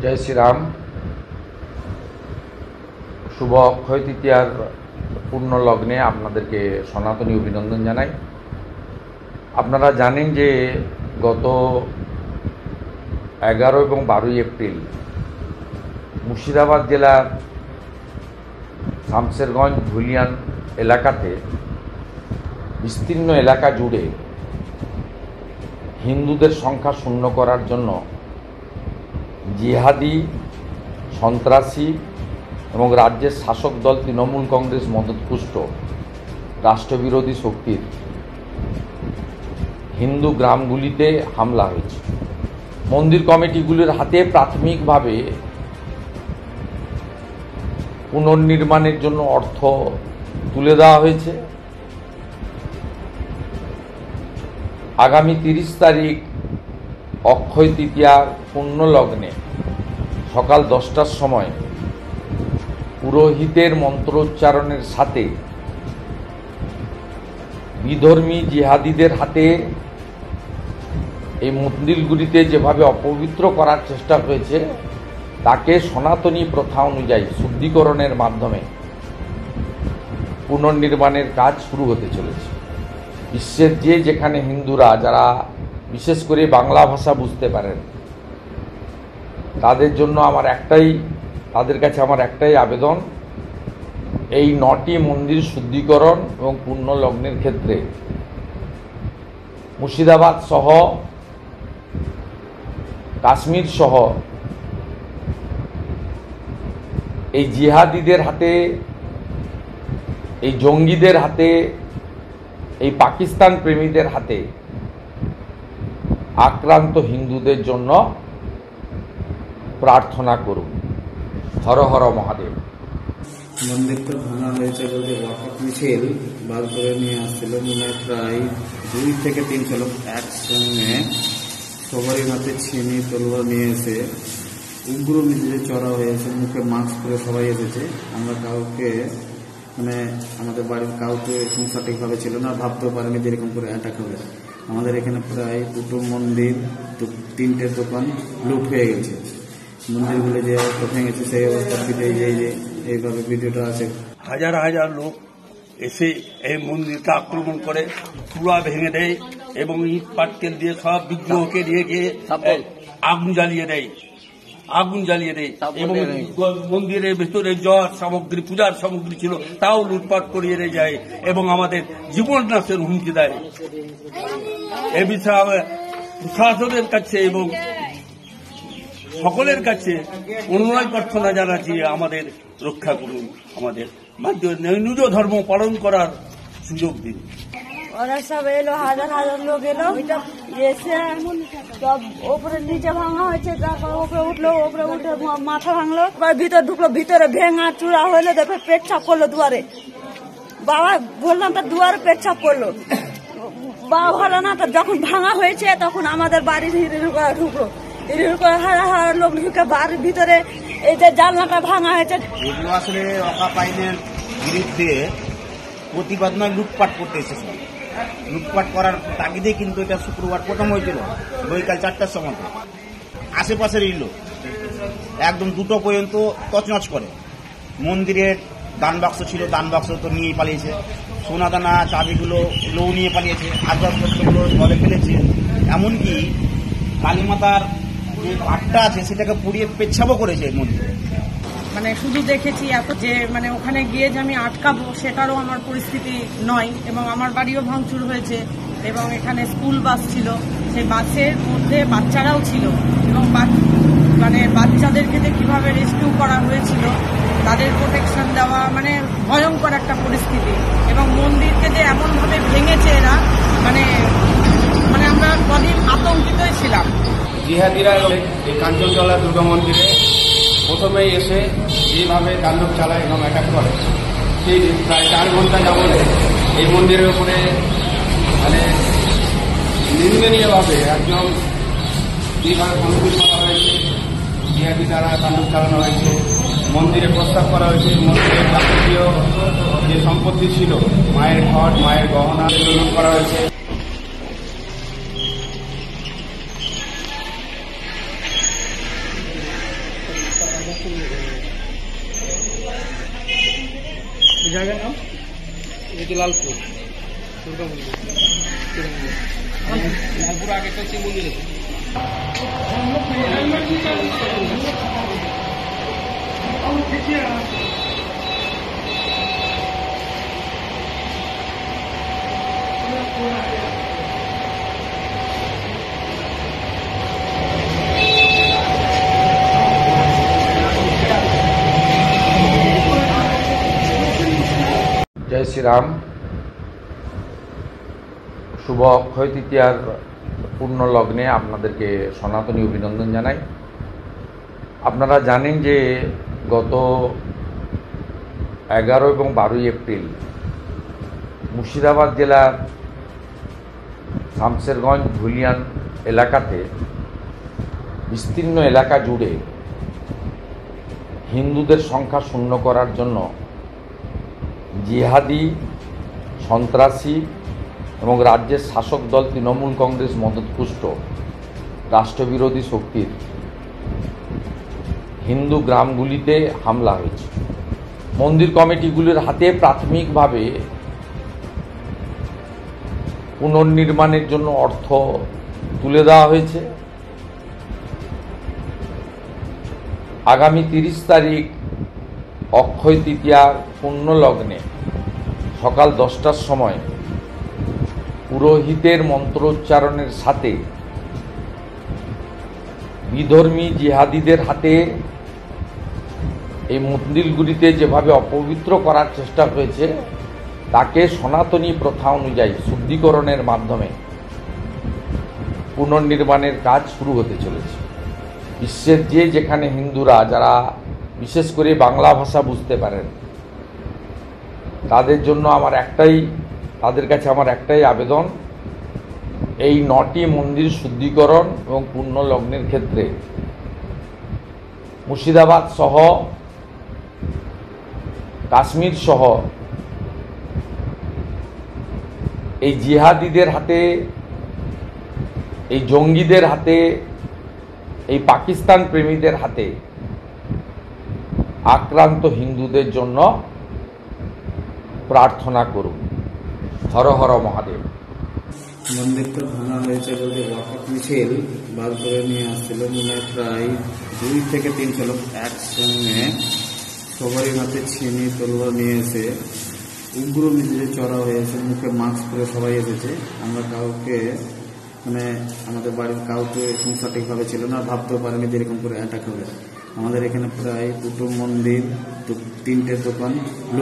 জয় শ্রীরাম। শুভ অক্ষয় তৃতীয়ার পূর্ণ লগ্নে আপনাদেরকে সনাতনী অভিনন্দন জানাই। আপনারা জানেন যে গত 11 এবং 12 এপ্রিল মুর্শিদাবাদ জেলার শামসেরগঞ্জ ধুলিয়ান এলাকাতে বিস্তীর্ণ এলাকা জুড়ে হিন্দুদের সংখ্যা শূন্য করার জন্য জিহাদি, সন্ত্রাসী এবং রাজ্যের শাসক দল তৃণমূল কংগ্রেস মদতপুষ্ট রাষ্ট্রবিরোধী শক্তির হিন্দু গ্রামগুলিতে হামলা হয়েছে। মন্দির কমিটিগুলির হাতে প্রাথমিকভাবে পুনর্নির্মাণের জন্য অর্থ তুলে দেওয়া হয়েছে। আগামী 30 তারিখ অক্ষয় তৃতীয়ার পূর্ণ লগ্নে সকাল 10টার সময় পুরোহিতের মন্ত্রোচ্চারণের সাথে বিধর্মী জিহাদিদের হাতে এই মন্দিরগুলিতে যেভাবে অপবিত্র করার চেষ্টা হয়েছে তাকে সনাতনী প্রথা অনুযায়ী শুদ্ধিকরণের মাধ্যমে পুনর্নির্মাণের কাজ শুরু হতে চলেছে। বিশ্বের যেখানে হিন্দুরা যারা বিশেষ করে বাংলা ভাষা বুঝতে পারেন তাদের জন্য তাদের কাছে আমার একটাই আবেদন, এই 9টি মন্দির শুদ্ধিকরণ এবং পূর্ণ লগ্নের ক্ষেত্রে মুর্শিদাবাদ সহ কাশ্মীর সহ এই জিহাদিদের হাতে, এই জঙ্গিদের হাতে, এই পাকিস্তান প্রেমীদের হাতে আক্রান্ত হিন্দুদের জন্য প্রার্থনা করুন। হর হর মহাদেব। মন্দিরটা ভাঙা হয়েছে বলতে ওয়াকফ মিছিল বার করে নিয়ে আসছিল, মনে হয় প্রায় 2 থেকে 300 লোক একসঙ্গে সবারই হাতে ছিনি তলোয়ার নিয়ে এসে উগ্র মিছিলে চড়া হয়েছে। মুখে মাস্ক পরে সবাই এসেছে। আমরা কাউকে আমাদের বাড়ির কাউকে এরকম সঠিকভাবে ছিল না, ভাবতেও পারেনি যে এরকম করে অ্যাটাক হবে। আমাদের এখানে প্রায় 2টো মন্দির, 3টে দোকান লুট হয়ে গেছে। মন্দিরগুলো যে ভেঙেছে সেই অবস্থার এইভাবে ভিডিওটা আছে। হাজার হাজার লোক এসে এই মন্দিরটা আক্রমণ করে, পুরা ভেঙে দেয় এবং ইট পাটকেল দিয়ে সব বিগ্রহকে দিয়ে গিয়ে আগুন জ্বালিয়ে দেয় এবং মন্দিরের ভেতরে সামগ্রী, পূজার সামগ্রী ছিল তাও লুটপাট করিয়ে যায় এবং আমাদের জীবন নাশের হুমকি দেয়। এ বিষয়ে প্রশাসনের কাছে এবং সকলের কাছে অনুনয় প্রার্থনা জানাচ্ছি, আমাদের রক্ষা করুন, আমাদের নিজ ধর্ম পালন করার সুযোগ দিন। ওরা সব এলো, হাজার হাজার লোক এলো, এসে সব ওপরে নিচে ভাঙা হয়েছে, তারপর ওপরে উঠলো, ওপরে উঠে মাথা ভাঙলো, ভিতরে ঢুকলো, ভিতরে ভেঙা চূড়া হইলো, তারপর পেট ছাপ করলো দুয়ারে। বাবা বললাম তার দুয়ারে পেট ছাপ করলো, বাবা ভালো না। তো যখন ভাঙা হয়েছে তখন আমাদের বাড়ির ঢুকলো, হাজার লোক ঢুকে বাড়ির ভিতরে এই যে জানলাটা ভাঙা হয়েছে। এগুলো আসলে ওয়াকফ আইনের বিরুদ্ধে প্রতিবাদ নয়, লুটপাট করতে এসেছে। লুটপাট করার তাগিদে কিন্তু এটা শুক্রবার প্রথম হয়েছিল বৈকাল 4টার সময়। আশেপাশের এই লোক একদম 2টো পর্যন্ত তছনছ করে। মন্দিরের দান বাক্স ছিল, দান বাক্স তো নিয়ে পালিয়েছে, সোনা দানা চাবিগুলো নিয়ে পালিয়েছে, আসবাবপত্রগুলো জলে ফেলেছে, এমনকি কালীমাতার যে ঘাটটা আছে সেটাকে পুড়িয়ে পেচ্ছাবও করেছে মন্দিরে। শুধু দেখেছি এত যে ওখানে গিয়ে যে আমি আটকাবো সেটারও আমার পরিস্থিতি নয়। এবং আমার বাড়িও ভাঙচুর হয়েছে এবং এখানে স্কুল বাস ছিল, সেই বাসের মধ্যে বাচ্চারাও ছিল এবং বাচ্চাদেরকে যে কিভাবে রেস্কিউ করা হয়েছিল, তাদের প্রোটেকশন দেওয়া, ভয়ঙ্কর একটা পরিস্থিতি। এবং মন্দিরকে যে এমনভাবে ভেঙেছে এরা, আমরা কদিন আতঙ্কিতই ছিলাম। জিহাদিরা এই কাঞ্চনতলা দুর্গা মন্দিরে প্রথমেই এসে যেভাবে তাণ্ডব চালায় এবং অ্যাটাক করে, সেই প্রায় 4 ঘন্টা যাবত এই মন্দিরের উপরে নিন্দনীয়ভাবে একদম যেভাবে ভাঙচুর করা হয়েছে, জিহাদি দ্বারা তাণ্ডব চালানো হয়েছে। মন্দিরে প্রস্তাব করা হয়েছে মন্দিরের যাবতীয় যে সম্পত্তি ছিল, মায়ের ঘট, মায়ের গহনা লুট করা হয়েছে। জায়গার নাম এটা লালপুর দুর্গা মন্দির। লালপুর আগে তো শিব মন্দির আছে। জয় শ্রীরাম। শুভ অক্ষয় তৃতীয়ার পূর্ণ লগ্নে আপনাদেরকে সনাতনী অভিনন্দন জানাই। আপনারা জানেন যে গত 11 এবং 12 এপ্রিল মুর্শিদাবাদ জেলার শামসেরগঞ্জ ধুলিয়ান এলাকাতে বিস্তীর্ণ এলাকা জুড়ে হিন্দুদের সংখ্যা শূন্য করার জন্য জিহাদি, সন্ত্রাসী এবং রাজ্যের শাসক দল তৃণমূল কংগ্রেস মদতপুষ্ট রাষ্ট্রবিরোধী শক্তির হিন্দু গ্রামগুলিতে হামলা হয়েছে। মন্দির কমিটিগুলির হাতে প্রাথমিকভাবে পুনর্নির্মাণের জন্য অর্থ তুলে দেওয়া হয়েছে। আগামী 30 তারিখ অক্ষয় তৃতীয়ার পূর্ণ লগ্নে সকাল 10টার সময় পুরোহিতের মন্ত্রোচ্চারণের সাথে বিধর্মী জিহাদিদের হাতে এই মন্দিরগুলিতে যেভাবে অপবিত্র করার চেষ্টা হয়েছে তাকে সনাতনী প্রথা অনুযায়ী শুদ্ধিকরণের মাধ্যমে পুনর্নির্মাণের কাজ শুরু হতে চলেছে। বিশ্বের যেখানে হিন্দুরা যারা বিশেষ করে বাংলা ভাষা বুঝতে পারেন তাদের জন্য তাদের কাছে আমার একটাই আবেদন, এই 9টি মন্দির শুদ্ধিকরণ এবং পূর্ণ লগ্নের ক্ষেত্রে মুর্শিদাবাদ সহ কাশ্মীর সহ এই জিহাদিদের হাতে, এই জঙ্গিদের হাতে, এই পাকিস্তান প্রেমীদের হাতে আক্রান্ত হিন্দুদের জন্য প্রার্থনা করুন। হর হর মহাদেব। মন্দিরটা ভাঙা হয়েছে বলতে ওয়াকফ মিছিল বার করে নিয়ে আসছিল, মনে হয় প্রায় 2 থেকে 300 লোক একসঙ্গে সবারই হাতে ছিনি তলোয়ার নিয়ে এসে উগ্র মিছিলে চড়া হয়েছে। মুখে মাস্ক পরে সবাই এসেছে। আমরা কাউকে আমাদের বাড়ির কাউকে এরকম সঠিকভাবে ছিল না, ভাবতেও পারেনি যে এরকম করে অ্যাটাক হবে। আমাদের এখানে প্রায় 2টো মন্দির, 3টে দোকান